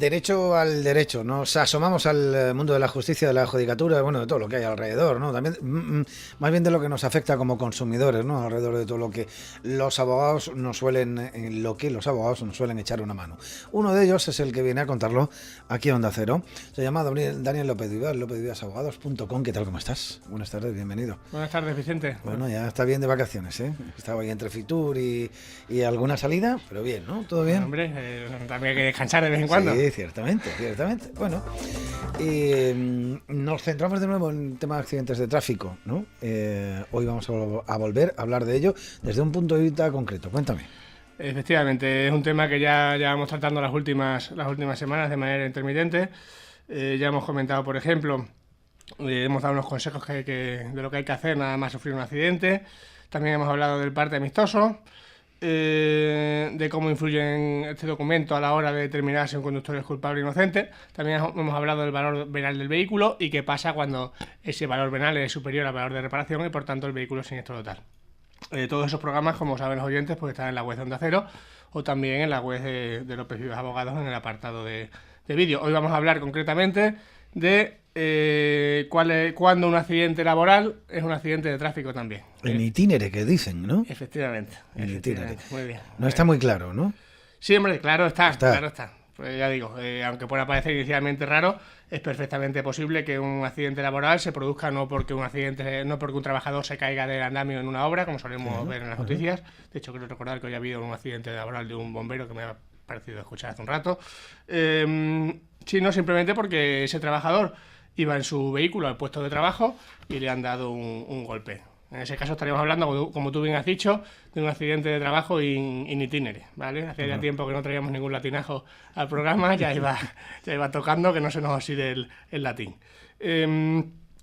derecho al derecho. Nos asomamos al mundo de la justicia, de la judicatura, bueno, de todo lo que hay alrededor, ¿no? También, más bien de lo que nos afecta como consumidores, ¿no? Alrededor de todo lo que los abogados nos suelen echar una mano. Uno de ellos es el que viene a contarlo aquí a Onda Cero. Se llama Daniel López Vivas, lopezvivasabogados.com. ¿Qué tal, cómo estás? Buenas tardes, bienvenido. Buenas tardes, Vicente. Bueno, ya está bien de vacaciones, ¿eh? Estaba ahí entre Fitur y alguna salida, pero bien, ¿no? ¿Todo bien? Hombre, también hay que descansar de vez en cuando. Sí, ciertamente. Bueno, nos centramos de nuevo en el tema de accidentes de tráfico, ¿no? Hoy vamos a volver a hablar de ello desde un punto de vista concreto. Cuéntame. Efectivamente, es un tema que ya vamos tratando las últimas semanas de manera intermitente. Ya hemos comentado, por ejemplo, hemos dado unos consejos de lo que hay que hacer nada más sufrir un accidente. También hemos hablado del parte amistoso, de cómo influye este documento a la hora de determinar si un conductor es culpable o inocente. También hemos hablado del valor venal del vehículo y qué pasa cuando ese valor venal es superior al valor de reparación y por tanto el vehículo es siniestro total. Todos esos programas, como saben los oyentes, pues están en la web de Onda Cero o también en la web de López Vivas Abogados en el apartado de vídeo. Hoy vamos a hablar concretamente de cuando un accidente laboral es un accidente de tráfico también. En itinere, que dicen, ¿no? Efectivamente. Muy bien. No está muy claro, ¿no? Sí, hombre, claro está. Pues ya digo, aunque pueda parecer inicialmente raro, es perfectamente posible que un accidente laboral se produzca no porque un trabajador se caiga del andamio en una obra, como solemos ver en las noticias. De hecho, quiero recordar que hoy ha habido un accidente laboral de un bombero que me ha parecido escuchar hace un rato. Sino simplemente porque ese trabajador iba en su vehículo al puesto de trabajo y le han dado un golpe. En ese caso estaríamos hablando, como tú bien has dicho, de un accidente de trabajo in itinere, ¿vale? Hace ya tiempo que no traíamos ningún latinajo al programa, ya iba tocando que no se nos oxide el latín.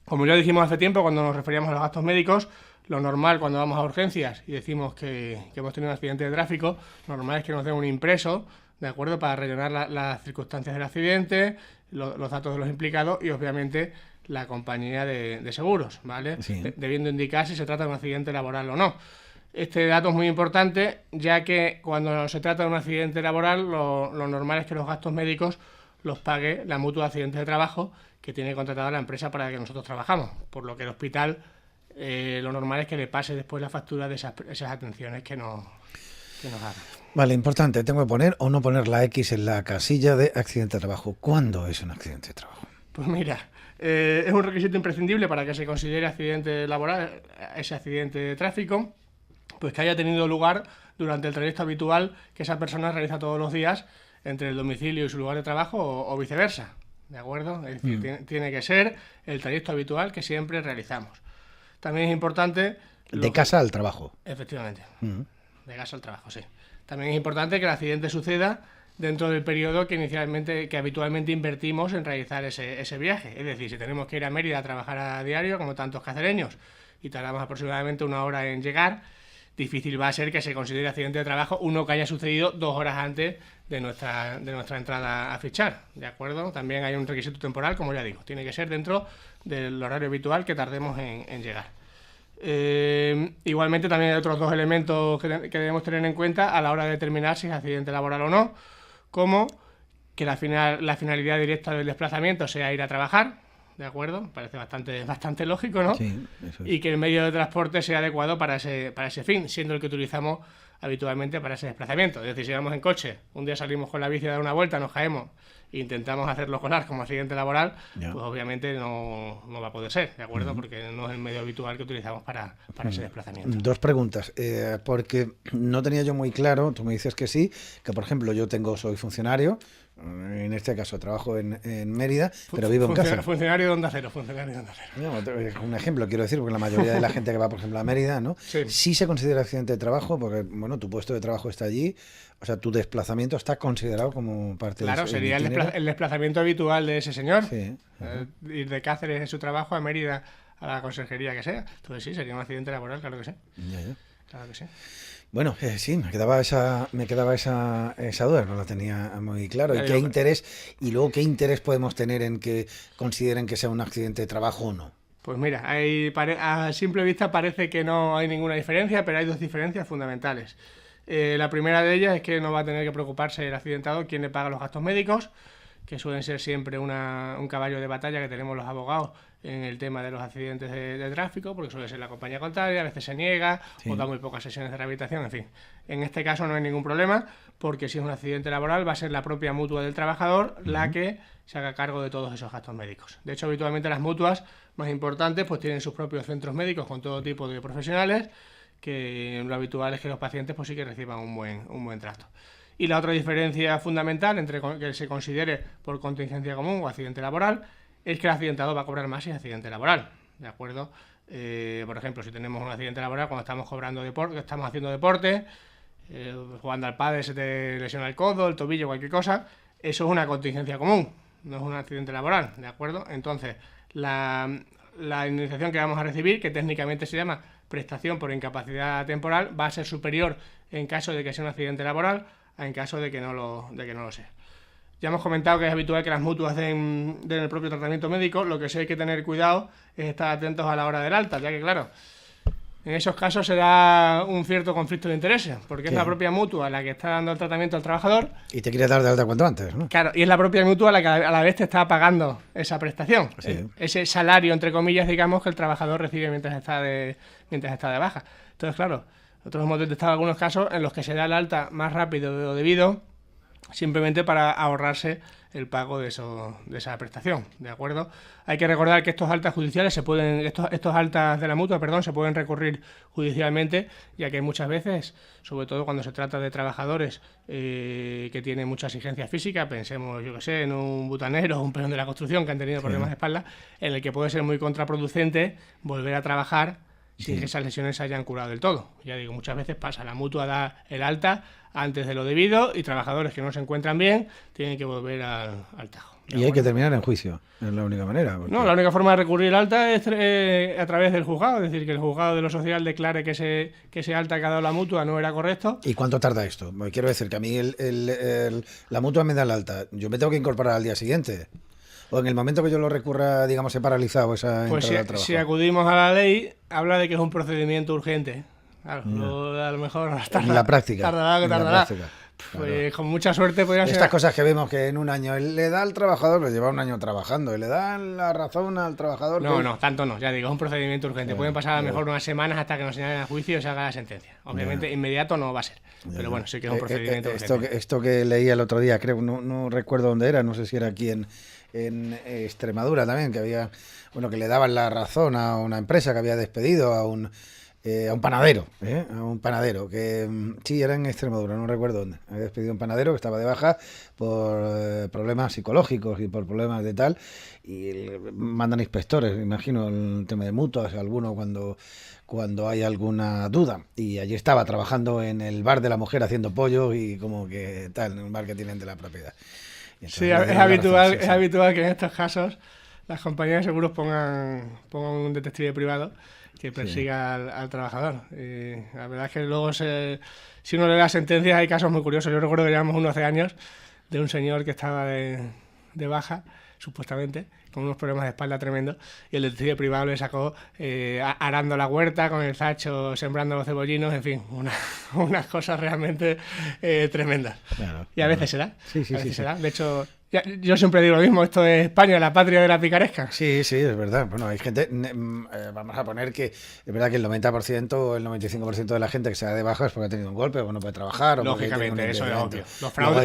Como ya dijimos hace tiempo, cuando nos referíamos a los gastos médicos, lo normal cuando vamos a urgencias y decimos que hemos tenido un accidente de tráfico, lo normal es que nos den un impreso, ¿de acuerdo? Para rellenar las circunstancias del accidente, los datos de los implicados y obviamente la compañía de seguros, ¿vale? Sí. Debiendo indicar si se trata de un accidente laboral o no. Este dato es muy importante, ya que cuando se trata de un accidente laboral, lo normal es que los gastos médicos los pague la mutua de accidentes de trabajo que tiene contratada la empresa para la que nosotros trabajamos, por lo que el hospital lo normal es que le pase después la factura de esas atenciones que nos haga. Vale, importante, tengo que poner o no poner la X en la casilla de accidente de trabajo. ¿Cuándo es un accidente de trabajo? Pues mira, es un requisito imprescindible para que se considere accidente laboral, ese accidente de tráfico, pues que haya tenido lugar durante el trayecto habitual que esa persona realiza todos los días entre el domicilio y su lugar de trabajo o viceversa, ¿de acuerdo? Es decir, tiene que ser el trayecto habitual que siempre realizamos. También es importante... De casa al trabajo. Efectivamente, de casa al trabajo, sí. También es importante que el accidente suceda dentro del periodo que habitualmente invertimos en realizar ese viaje. Es decir, si tenemos que ir a Mérida a trabajar a diario, como tantos cacereños, y tardamos aproximadamente 1 hora en llegar, difícil va a ser que se considere accidente de trabajo uno que haya sucedido 2 horas antes de nuestra entrada a fichar, ¿de acuerdo? También hay un requisito temporal, como ya digo, tiene que ser dentro del horario habitual que tardemos en llegar. Igualmente también hay otros 2 elementos que debemos tener en cuenta a la hora de determinar si es accidente laboral o no, como que la finalidad directa del desplazamiento sea ir a trabajar, ¿de acuerdo? Parece bastante lógico, ¿no? Sí, eso es. Y que el medio de transporte sea adecuado para ese fin, siendo el que utilizamos habitualmente para ese desplazamiento. Es decir, si vamos en coche, un día salimos con la bici a dar una vuelta, nos caemos e intentamos hacerlo colar como accidente laboral, pues obviamente no va a poder ser, ¿de acuerdo? Porque no es el medio habitual que utilizamos para ese desplazamiento. 2 preguntas, porque no tenía yo muy claro, tú me dices que sí, que por ejemplo soy funcionario, en este caso trabajo en Mérida, pero vivo en casa. Funcionario de Onda Cero. No, un ejemplo quiero decir, porque la mayoría de la gente que va, por ejemplo, a Mérida, ¿no? Sí se considera accidente de trabajo, porque bueno, tu puesto de trabajo está allí, o sea, tu desplazamiento está considerado como parte de... Claro, sería el desplazamiento habitual de ese señor, sí. Ir de Cáceres en su trabajo a Mérida a la conserjería que sea. Entonces sí, sería un accidente laboral, claro que sí. Claro que sí. Bueno, sí, me quedaba esa duda, no la tenía muy claro. ¿Y qué interés podemos tener en que consideren que sea un accidente de trabajo o no? Pues mira, a simple vista parece que no hay ninguna diferencia, pero hay 2 diferencias fundamentales. La primera de ellas es que no va a tener que preocuparse el accidentado quién le paga los gastos médicos, que suelen ser siempre un caballo de batalla que tenemos los abogados en el tema de los accidentes de tráfico, porque suele ser la compañía contraria, a veces se niega o da muy pocas sesiones de rehabilitación, en fin. En este caso no hay ningún problema, porque si es un accidente laboral va a ser la propia mutua del trabajador la que se haga cargo de todos esos gastos médicos. De hecho, habitualmente las mutuas más importantes pues tienen sus propios centros médicos con todo tipo de profesionales, que lo habitual es que los pacientes pues sí que reciban un buen trato. Y la otra diferencia fundamental entre que se considere por contingencia común o accidente laboral es que el accidentado va a cobrar más si es accidente laboral, ¿de acuerdo? Por ejemplo, si tenemos un accidente laboral cuando estamos estamos haciendo deporte, jugando al pádel se te lesiona el codo, el tobillo, cualquier cosa, eso es una contingencia común, no es un accidente laboral, ¿de acuerdo? Entonces, la indemnización que vamos a recibir, que técnicamente se llama prestación por incapacidad temporal, va a ser superior en caso de que sea un accidente laboral a en caso de que no lo sea. Ya hemos comentado que es habitual que las mutuas den el propio tratamiento médico. Lo que sí hay que tener cuidado es estar atentos a la hora del alta, ya que claro, en esos casos se da un cierto conflicto de intereses, porque es la propia mutua la que está dando el tratamiento al trabajador. Y te quiere dar de alta cuanto antes, ¿no? Claro, y es la propia mutua la que a la vez te está pagando esa prestación, ese salario, entre comillas, digamos, que el trabajador recibe mientras está de baja. Entonces, claro, nosotros hemos detectado algunos casos en los que se da el alta más rápido de lo debido, simplemente para ahorrarse el pago de esa prestación, ¿de acuerdo? Hay que recordar que estos altas judiciales estos altas de la mutua, se pueden recurrir judicialmente, ya que muchas veces, sobre todo cuando se trata de trabajadores que tienen mucha exigencia física, pensemos, yo que sé, en un butanero o un peón de la construcción que han tenido problemas de espalda, en el que puede ser muy contraproducente volver a trabajar sin que esas lesiones se hayan curado del todo. Ya digo, muchas veces pasa, la mutua da el alta antes de lo debido y trabajadores que no se encuentran bien tienen que volver al tajo. Y hay que terminar en juicio, es la única manera. Porque... No, la única forma de recurrir al alta es a través del juzgado, es decir, que el juzgado de lo social declare que ese alta que ha dado la mutua no era correcto. ¿Y cuánto tarda esto? Quiero decir que a mí la mutua me da el alta, yo me tengo que incorporar al día siguiente. O en el momento que yo lo recurra, digamos, he paralizado esa entrada al trabajo. Si acudimos a la ley, habla de que es un procedimiento urgente. Claro, a lo mejor en la práctica. Tardará. Pues con mucha suerte podrían ser... Estas cosas que vemos que en un año le da al trabajador, pues lleva un año trabajando, y le da la razón al trabajador... No, tanto no, ya digo, es un procedimiento urgente. Pueden pasar a lo mejor unas semanas hasta que nos señalen a juicio y se haga la sentencia. Obviamente inmediato no va a ser, pero bueno, sí que es un procedimiento urgente. Esto que leía el otro día, creo, no recuerdo dónde era, no sé si era aquí en Extremadura también, que había, que le daban la razón a una empresa que había despedido a un panadero, que sí, era en Extremadura, no recuerdo dónde. Había despedido a un panadero que estaba de baja por problemas psicológicos y por problemas de tal, y mandan inspectores, me imagino, el tema de mutuas, alguno cuando hay alguna duda. Y allí estaba trabajando en el bar de la mujer haciendo pollo y como que tal, en un bar que tienen de la propiedad. Sí, es habitual que en estos casos las compañías de seguros pongan un detective privado que persiga al trabajador. La verdad es que luego, si uno le da sentencias, hay casos muy curiosos. Yo recuerdo que llevamos unos hace años de un señor que estaba de baja, supuestamente, con unos problemas de espalda tremendos, y el detective privado le sacó arando la huerta, con el zacho, sembrando los cebollinos, en fin, unas cosas realmente tremendas. Claro, y a veces se da. Sí. De hecho, yo siempre digo lo mismo, esto es España, la patria de la picaresca. Sí, es verdad. Bueno, hay gente, vamos a poner que es verdad que el 90% o el 95% de la gente que se da de baja es porque ha tenido un golpe o no puede trabajar. Lógicamente, eso es obvio.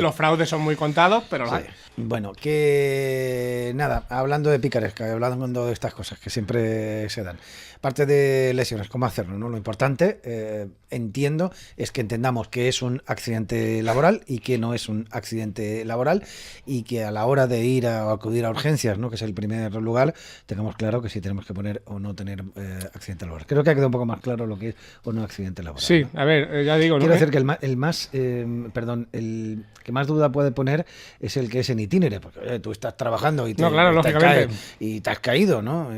Los fraudes son muy contados, pero lo hay. Bueno, que nada, hablando de picaresca, hablando de estas cosas que siempre se dan. Parte de lesiones, ¿cómo hacerlo? ¿No? Lo importante, entiendo, es que entendamos que es un accidente laboral y que no es un accidente laboral, y que a la hora de ir a acudir a urgencias, ¿no?, que es el primer lugar, tengamos claro que si tenemos que poner o no tener accidente laboral. Creo que ha quedado un poco más claro lo que es o no accidente laboral. Sí, ¿no? A ver, ya digo... Quiero decir que el que más duda puede poner es el que es en itinere, porque tú estás trabajando y te has caído, ¿no?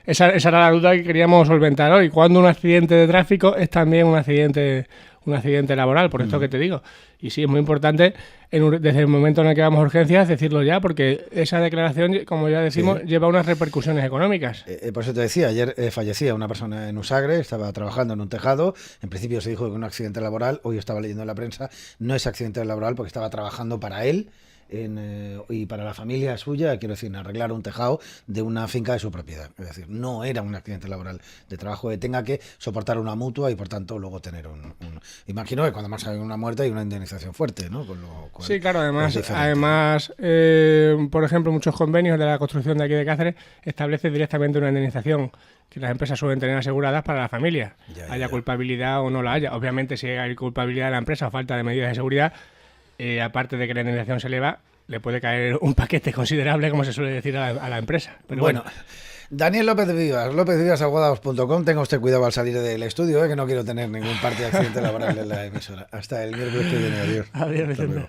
Esa era la duda que queríamos solventar hoy. ¿Cuándo un accidente de tráfico es también un accidente laboral? Por esto que te digo. Y sí, es muy importante desde el momento en el que vamos a urgencias decirlo ya, porque esa declaración, como ya decimos, lleva unas repercusiones económicas. Por eso te decía, ayer fallecía una persona en Usagre, estaba trabajando en un tejado. En principio se dijo que un accidente laboral, hoy estaba leyendo en la prensa, no es accidente laboral porque estaba trabajando para él y para la familia suya, quiero decir, arreglar un tejado de una finca de su propiedad. Es decir, no era un accidente laboral de trabajo que tenga que soportar una mutua y por tanto luego tener imagino que cuando más hay una muerte hay una indemnización fuerte, ¿no? Con lo cual, sí, claro, además por ejemplo, muchos convenios de la construcción de aquí de Cáceres establecen directamente una indemnización que las empresas suelen tener aseguradas para la familia, haya culpabilidad o no la haya. Obviamente, si hay culpabilidad de la empresa o falta de medidas de seguridad, aparte de que la indemnización se eleva, le puede caer un paquete considerable, como se suele decir a la empresa. Pero bueno. Daniel López Vivas, lópezvivas@abogados.com. Tenga usted cuidado al salir del estudio, que no quiero tener ningún parte de accidente laboral en la emisora. Hasta el miércoles que viene. Adiós. Adiós, Vicente.